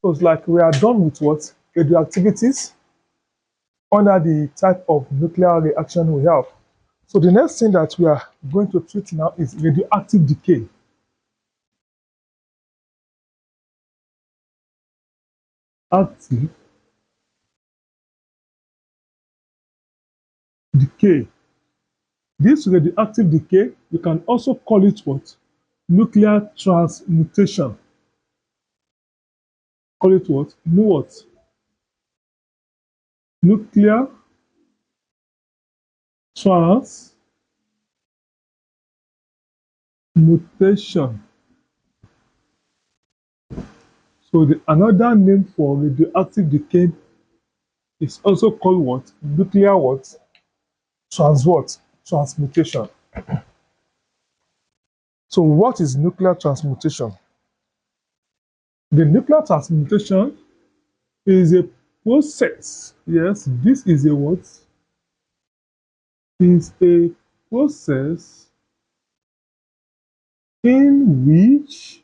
So it's like we are done with what? Radioactivities under the type of nuclear reaction we have. So the next thing that we are going to treat now is radioactive decay. Active decay. This radioactive decay, you can also call it what? Nuclear transmutation. Call it what? No what? Nuclear transmutation. So another name for radioactive decay is also called what? Nuclear what? Transmutation. So what is nuclear transmutation? The nuclear transmutation is a process. Yes, this is a what? Is a process in which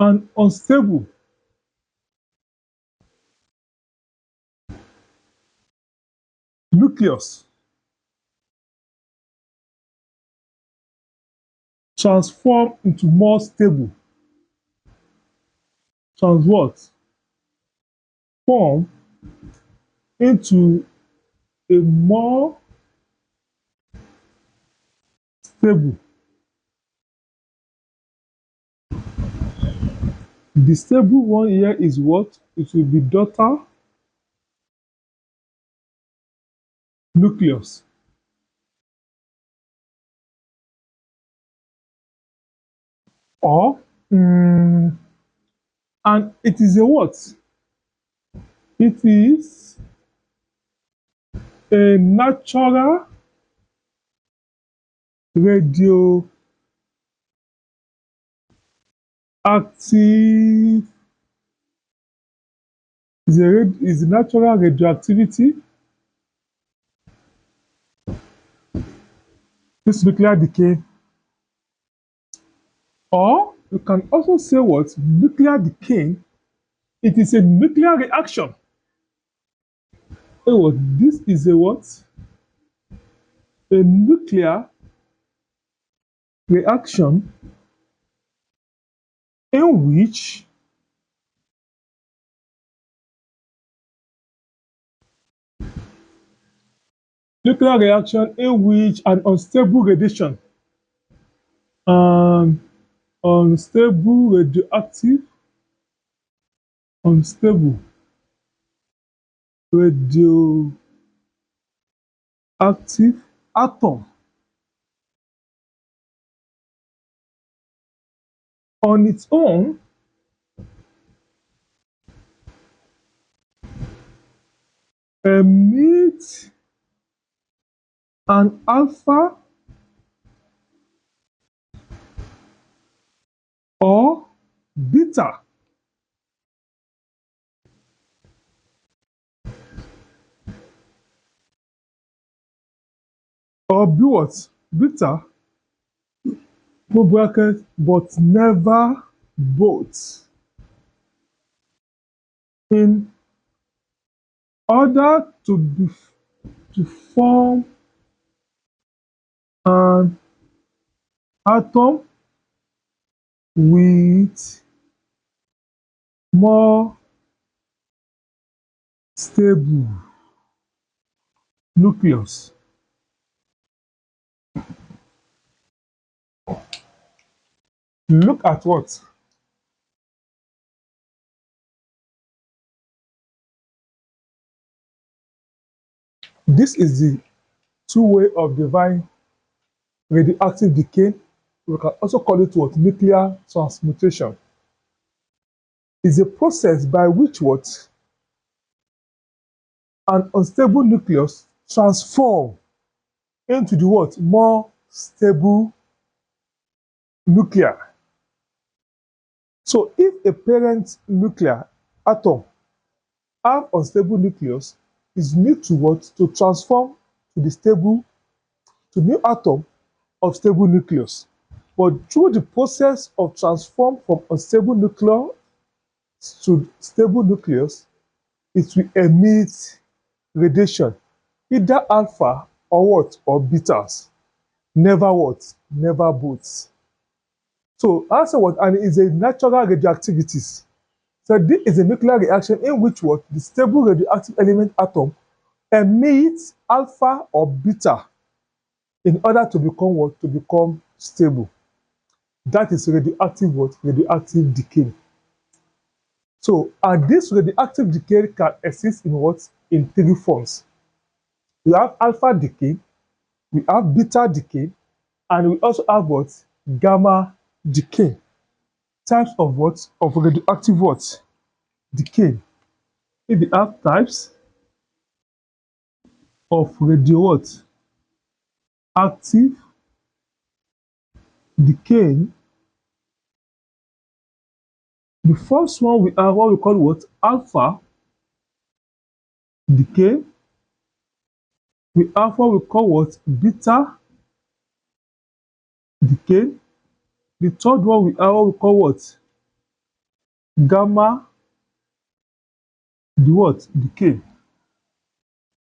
an unstable nucleus transform into more stable. Form into a more stable. The stable one here is what? It will be daughter nucleus. Or, and it is a what? It is a natural radioactive is a natural radioactivity. This nuclear decay. Or you can also say what? Nuclear decay. It is a nuclear reaction. Oh, this is a what? A nuclear reaction in which an unstable radiation and unstable radioactive unstable radioactive atom on its own emits an alpha or beta or be what? Beta, no bracket, but never both. In order to form an atom with more stable nucleus. Look at what? This is the two-way of divine radioactive decay. We can also call it what? Nuclear transmutation. It's a process by which what? An unstable nucleus transform into the what? More stable nuclear. So if a parent nuclear atom have unstable nucleus, is need to what? To transform to the stable, to new atom of stable nucleus. But through the process of transform from unstable nucleus to stable nucleus, it will emit radiation, either alpha or what? Or betas. Never what? Never both. So answer what? And it is a natural radioactivities. So this is a nuclear reaction in which what? The stable radioactive element atom emits alpha or beta in order to become what? To become stable. That is radioactive what? Radioactive decay. So, and this radioactive decay can exist in what? In three forms. We have alpha decay, we have beta decay, and we also have what? Gamma decay. Types of what? Of radioactive what? Decay. If we have types of radio what? Active decay. The first one we have what we call what? Alpha decay. We have what we call what? Beta decay. The third one we have what we call what? Gamma the what? Decay.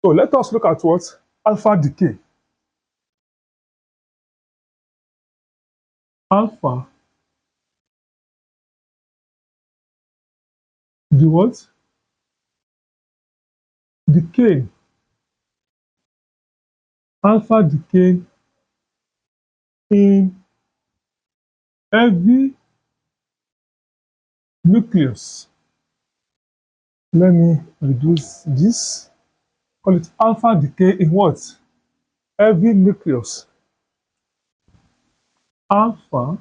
So let us look at what? Alpha decay. Alpha the what? Decay. Alpha decay in heavy nucleus. Let me reduce this. Call it alpha decay in what? Heavy nucleus. Alpha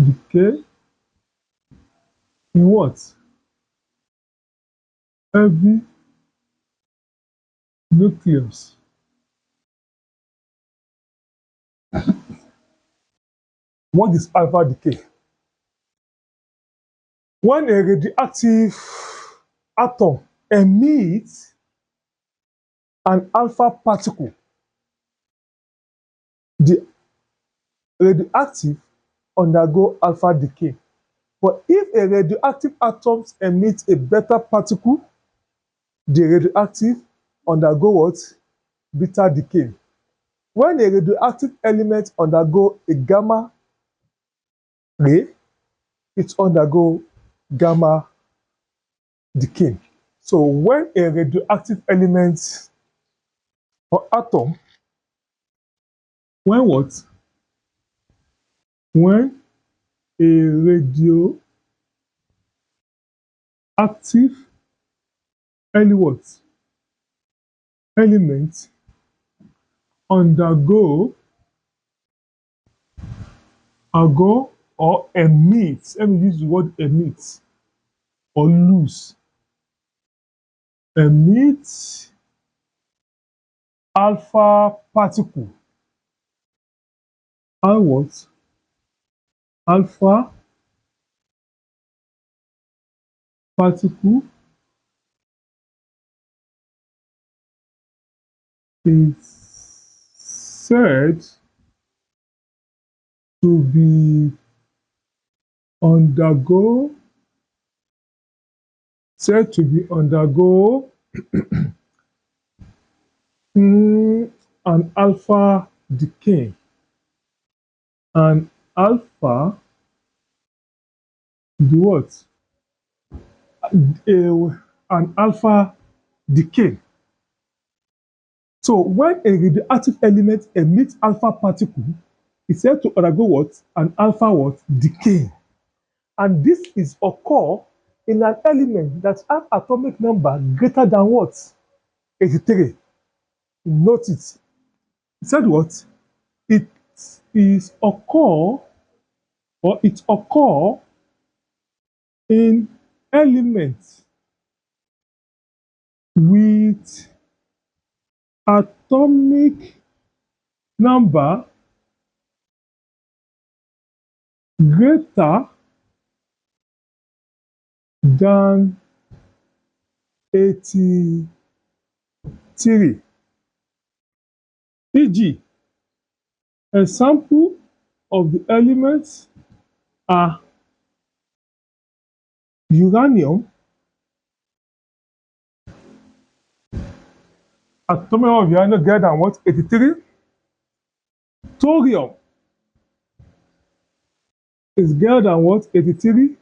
decay in what? Heavy nucleus. What is alpha decay? When a radioactive atom emits an alpha particle, the radioactive undergo alpha decay. But if a radioactive atom emits a beta particle, the radioactive undergo what? Beta decay. When a radioactive element undergo a gamma ray, it undergo gamma decay. So when a radioactive element or atom, when what? When a radioactive element undergo or emits, let me use the word emit or lose, emits alpha particle. And what? Alpha particle is said to be undergo an alpha decay. An alpha the what? An alpha decay. So when a radioactive element emits alpha particle, it's said to undergo what? An alpha what? Decay. And this is occur in an element that has atomic number greater than what? 83. Note it. It said what? It is occur or it occur in elements with atomic number greater than 83. E.g., Example of the elements are uranium, atomic number of uranium greater than what? 83. Thorium is greater than what? 83.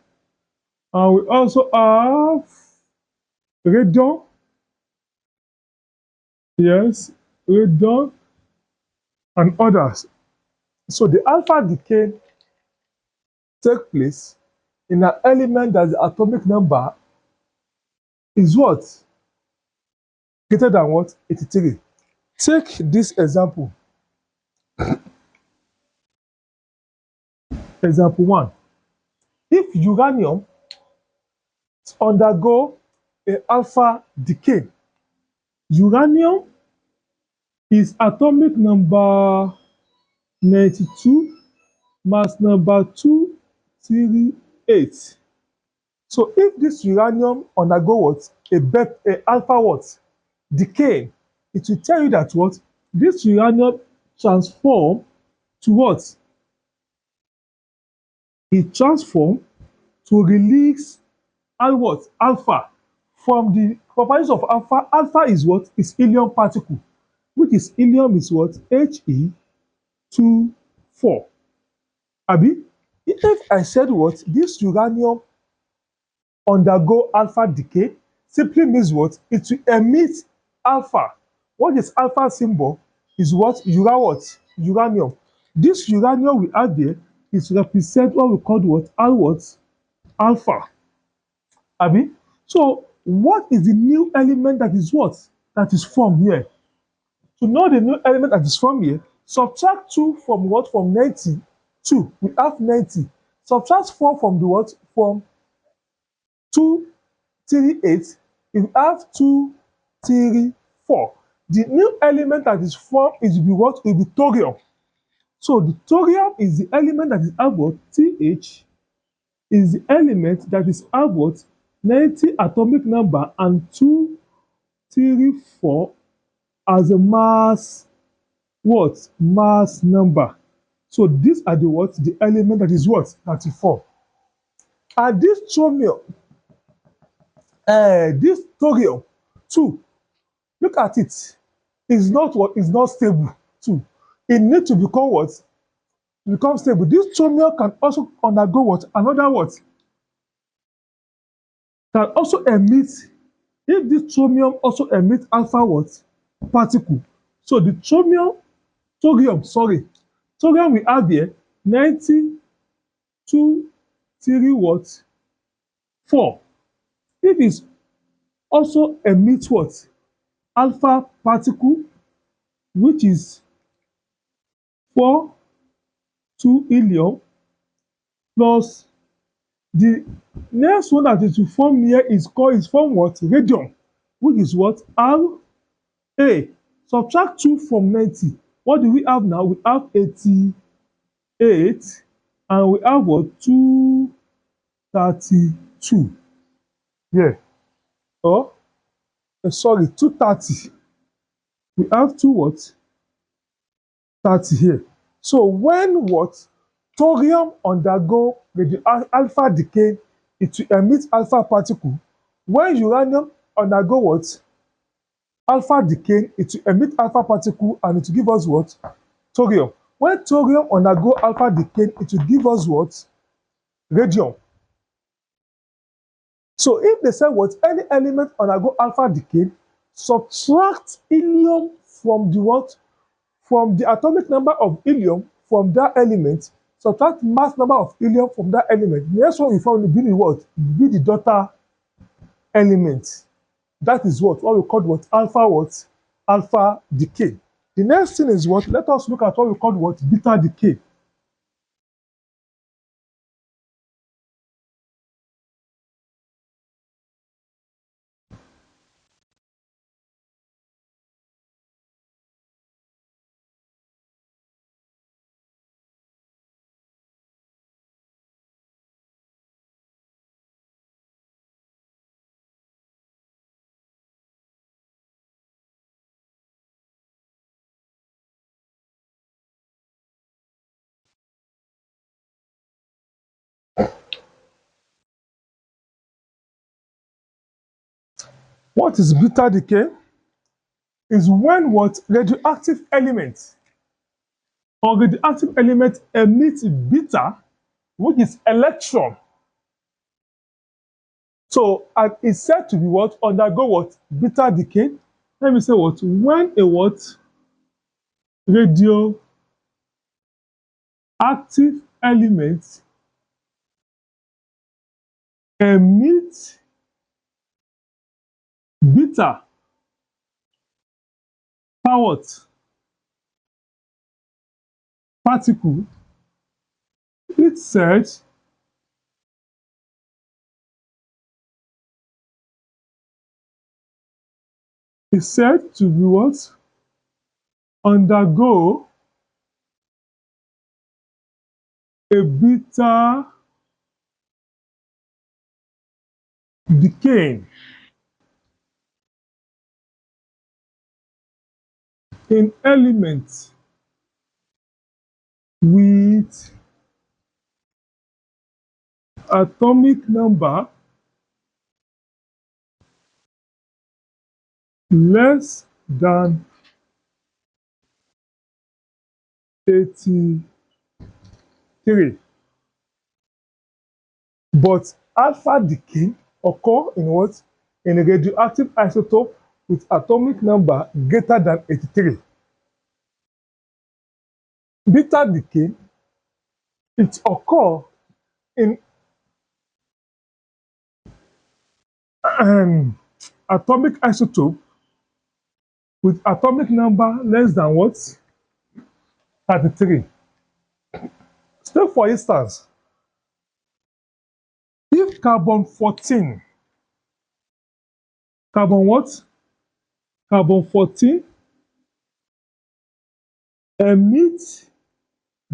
And we also have radon. Yes, radon and others. So the alpha decay take place in an element that the atomic number is what? Greater than what? 83. Take this example. Example 1. If uranium undergo a alpha decay, uranium is atomic number 92, mass number 238. So if this uranium undergo what? A alpha what? Decay, it will tell you that what? This uranium transform to what? It transform to release what? Alpha. From the properties of alpha, alpha is what? Is helium particle, which is helium is what? He24. Abi, if I said what? This uranium undergo alpha decay, simply means what? It will emit alpha. What is alpha symbol? Is what? What? Uranium. This uranium we have there is represent what we call what? Alpha. Abi? So what is the new element that is what? That is formed here? To know the new element that is formed here, subtract 2 from what? From 92. We have 90. Subtract 4 from the what? From 238. You have 234. The new element that is formed is be what? Will be thorium. So the thorium is the element that is about TH is the element that is about 90 atomic number and 234 as a mass what? Mass number. So these are the what? The element that is what? 34. And this thorium too, look at it. Is not what? Is not stable too. It needs to become what? Become stable. This thorium can also undergo what? Another what? Can also emit. If this thorium also emit alpha what? Particle. So the thorium we have here 92 3 what? 4. If it also emit what? Alpha particle, which is 4 2 helium plus the next one that is to form here is form what? Radium, which is what? Ra. Subtract 2 from 90. What do we have now? We have 88 and we have what? 232. Yeah. Oh, sorry, 230. We have 2 what? 30 here. So when what? Thorium undergo the alpha decay, it will emit alpha particle. When uranium undergo what? Alpha decay, it will emit alpha particle and it will give us what? Thorium. When thorium undergo alpha decay, it will give us what? Radium. So if they say what? Any element undergo alpha decay, subtract helium from the what? From the atomic number of helium from that element, subtract mass number of helium from that element. The next one we found will be the what? Be the daughter element. That is what we call what? Alpha decay. The next thing is what? Let us look at what we call what? Beta decay. What is beta decay? Is when what radioactive element or radioactive element emits beta, which is electron. So, and it's said to be what undergo what beta decay. Let me say what when a what radioactive element emits beta powered particle, it's said to be what undergo a beta decay in elements with atomic number less than 83. But alpha decay occur in what? In a radioactive isotope with atomic number greater than 83. Beta decay, it occur in atomic isotope with atomic number less than what? 33. So for instance, if carbon 14, carbon what? Carbon 14 emits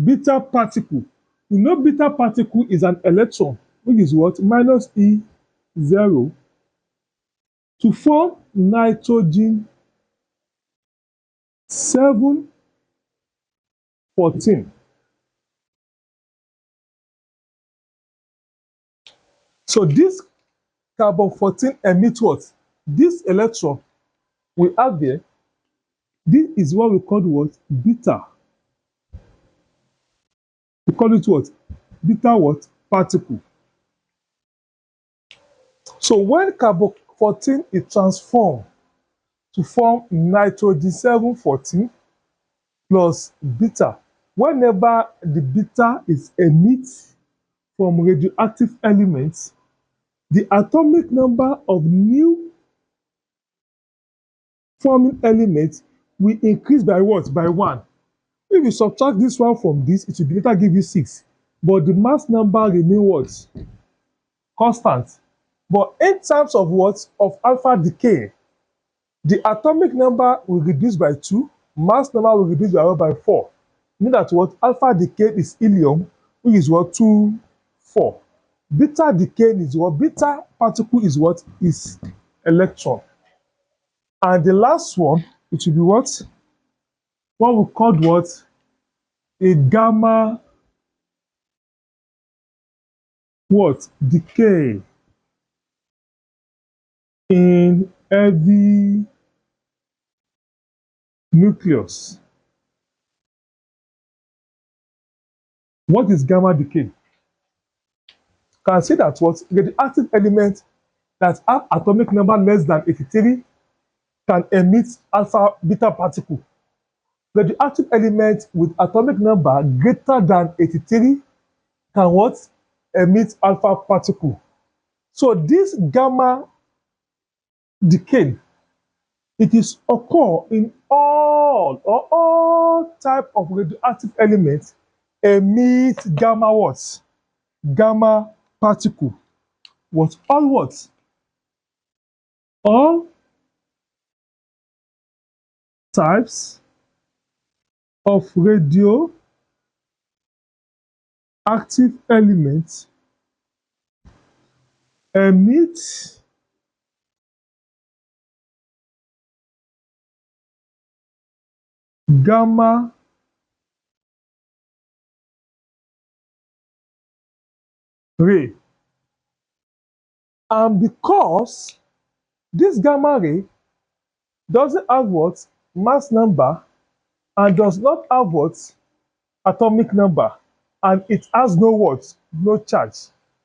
beta particle. You know beta particle is an electron, which is what? Minus E0 to form nitrogen 714. So this carbon 14 emits what? This electron we have there, this is what we call what? Beta. We call it what? Beta what? Particle. So when carbon 14 is transformed to form nitrogen 714 plus beta, whenever the beta is emitted from radioactive elements, the atomic number of new forming elements will increase by what? By 1. If you subtract this one from this, it will later give you 6. But the mass number remain what? Constant. But in terms of what? Of alpha decay, the atomic number will reduce by 2, mass number will reduce by 4. Meaning that what? Alpha decay is helium, which is what? 2, 4. Beta decay is what? Beta particle is what? Is electron. And the last one, it will be what? What we call what? A gamma what? Decay in heavy nucleus. What is gamma decay? Can say that what radioactive elements that have atomic number less than 83 can emit alpha beta particle. Radioactive elements with atomic number greater than 83 can what? Emit alpha particle. So this gamma decay, it is occur in all type of radioactive elements emit gamma what? Gamma particle. What? All what? All types of radioactive elements emit gamma ray. And because This gamma ray doesn't have what? Mass number, and does not have what? Atomic number, and it has no what? No charge.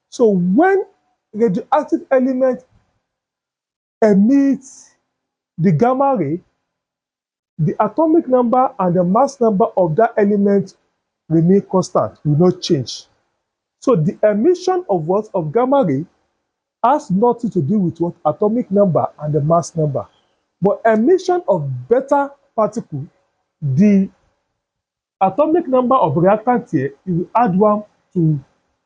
So when radioactive element emits the gamma ray, the atomic number and the mass number of that element remain constant, will not change. So the emission of what? Of gamma ray has nothing to do with what? Atomic number and the mass number. But emission of beta particle, the atomic number of reactant here, you will add one to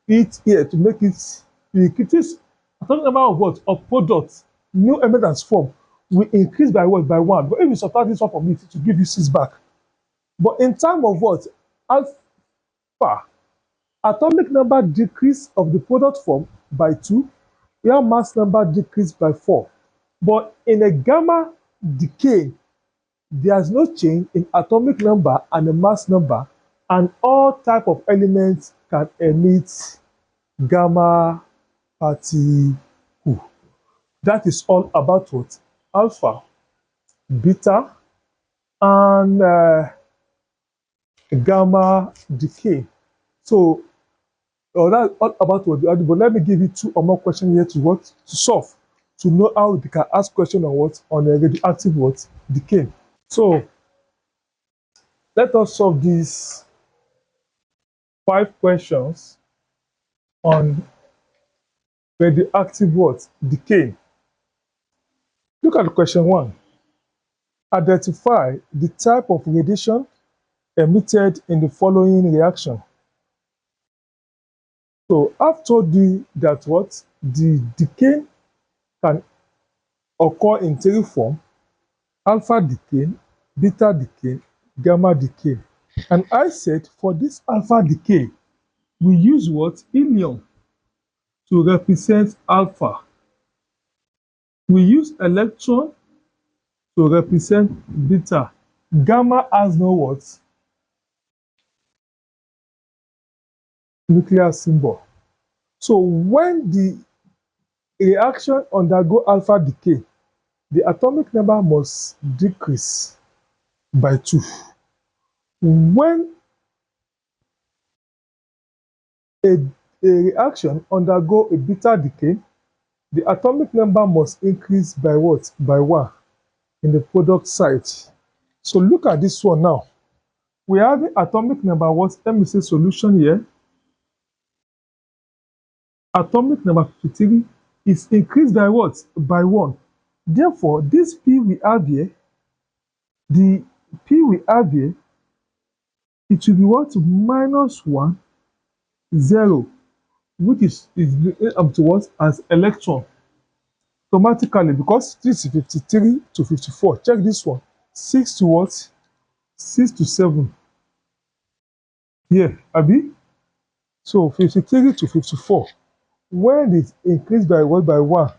it here to make it, you increase atomic number of what? Of product, new element that's formed, will increase by what? By one. But if you subtract this one from it, to give you 6 back. But in terms of what? Alpha, atomic number decrease of the product form by 2, where mass number decrease by 4. But in a gamma decay, there is no change in atomic number and the mass number, and all type of elements can emit gamma particle. That is all about what? Alpha, beta, and gamma decay. So that's all about what the but let me give you 2 or more questions here to what? To solve, to know how they can ask question on what? On a radioactive what? Decay. So let us solve these 5 questions on radioactive what? Decay. Look at question 1. Identify the type of radiation emitted in the following reaction. So I've told you that what? The decay can occur in 3 forms: alpha decay, beta decay, gamma decay. And I said for this alpha decay, we use what? Helium to represent alpha. We use electron to represent beta. Gamma has no what? Nuclear symbol. So when the reaction undergo alpha decay, the atomic number must decrease by 2. When a reaction undergo a beta decay, the atomic number must increase by what? By 1 in the product side. So look at this one now. We have the atomic number what? Let me say solution here. Atomic number 53 is increased by what? By 1. Therefore, this P we have here, the P we have here, it will be what? Minus 1, 0, which is up to what? As electron. Automatically, because this is 53 to 54. Check this one. 6 to what? 6 to 7. Here, Abi. So 53 to 54. When it increased by what? By 1,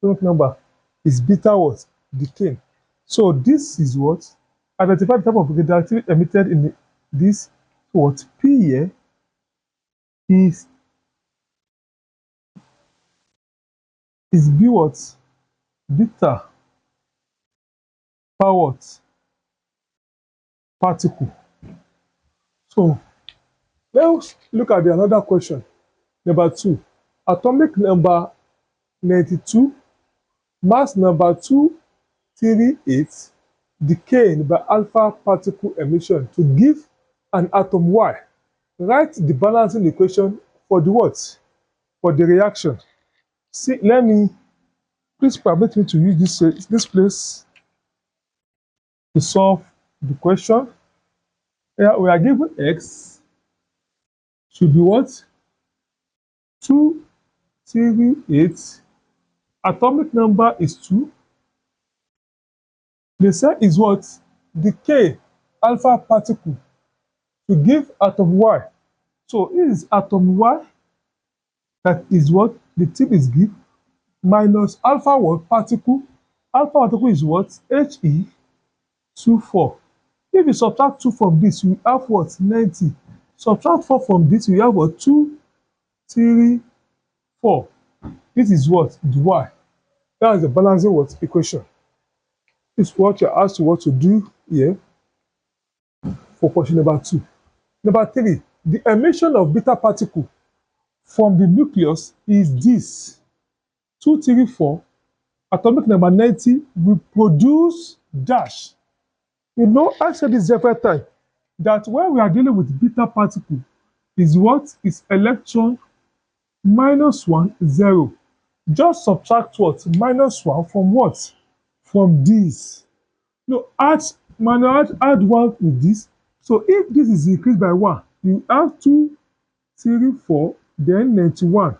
atomic number is beta what? Decay. So this is what? Identify the type of radioactivity emitted in this what? P here is B what? Beta per what? Particle. So let's look at another question. Number 2. Atomic number 92, mass number 238, decaying by alpha particle emission to give an atom Y. Write the balancing equation for the what? For the reaction. See, please permit me to use this place to solve the question. Yeah, we are given X should be what? 238. Atomic number is 2. The cell is what? Decay alpha particle to give atom Y. So it is atom Y, that is what the tip is give, minus alpha what? Particle. Alpha particle is what? He24. If you subtract 2 from this, you have what? 90. Subtract 4 from this, you have what? 2, 3, 4. This is what? The Y. That's the balancing what equation. This is what you're asked what to do here for question number 2. Number 3, the emission of beta particle from the nucleus is this. 234, atomic number 90 will produce dash. You know, I said this several times, that when we are dealing with beta particle, is what is electron minus 1, 0. Just subtract what? Minus 1 from what? From this. No, add 1 with this. So if this is increased by 1, you have 2, 3, 4, then 91.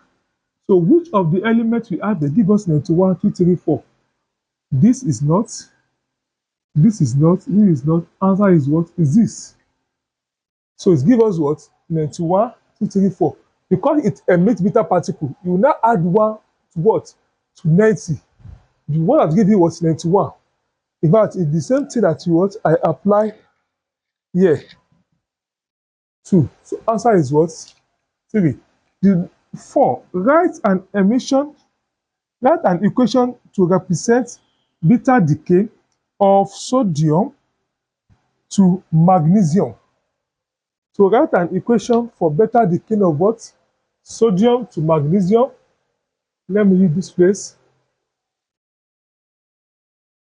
So which of the elements we have that give us 91, 2, 3, 4? This is not. This is not. This is not. Answer is what? Is this. So it gives us what? 91, 2, 3, 4. Because it emits beta particle, you now add 1 to what? To 90. The one that give you was 91. In fact, it's the same thing that you what I apply here. 2. So answer is what? 3. The 4. Write an equation to represent beta decay of sodium to magnesium. So write an equation for beta decay of what? Sodium to magnesium. Let me use this place.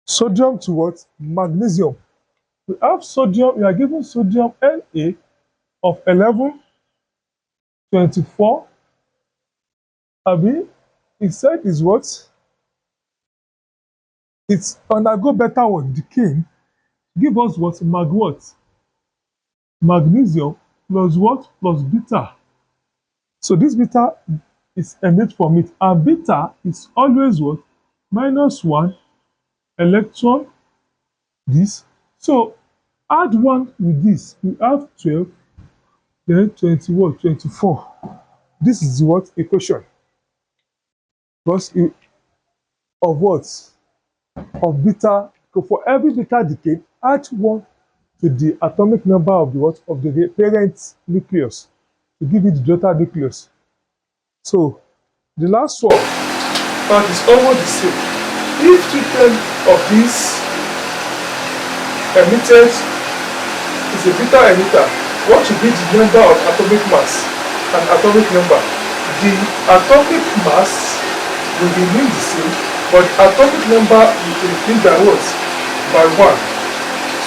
Sodium to what? Magnesium. We have sodium, we are given sodium Na of 11, 24. Abi, it said is what? It's undergo beta what? Decay. Give us what? Magnesium plus what? Plus beta. So this beta is emit from it. And beta is always what? Minus 1 electron. This. So add 1 with this. We have 12, then 20 what? 24. This is what equation. Because of what? Of beta. So for every beta decay, add 1 to the atomic number of the what? Of the parent nucleus to give it the daughter nucleus. So the last one, that is almost the same. If 210 of these emitters is a beta emitter, what should be the number of atomic mass and atomic number? The atomic mass will remain the same, but atomic number will increase by what? By 1.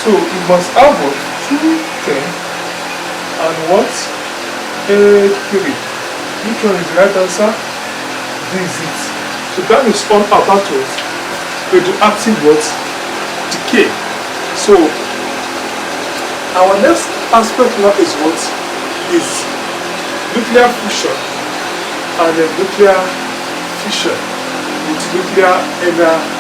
So you must have what? 210 and what? 3. Which one is the right answer? This is it. So that is all about what? Radioactive what? Decay. So our next aspect now is what? Is nuclear fusion and nuclear fission with nuclear energy.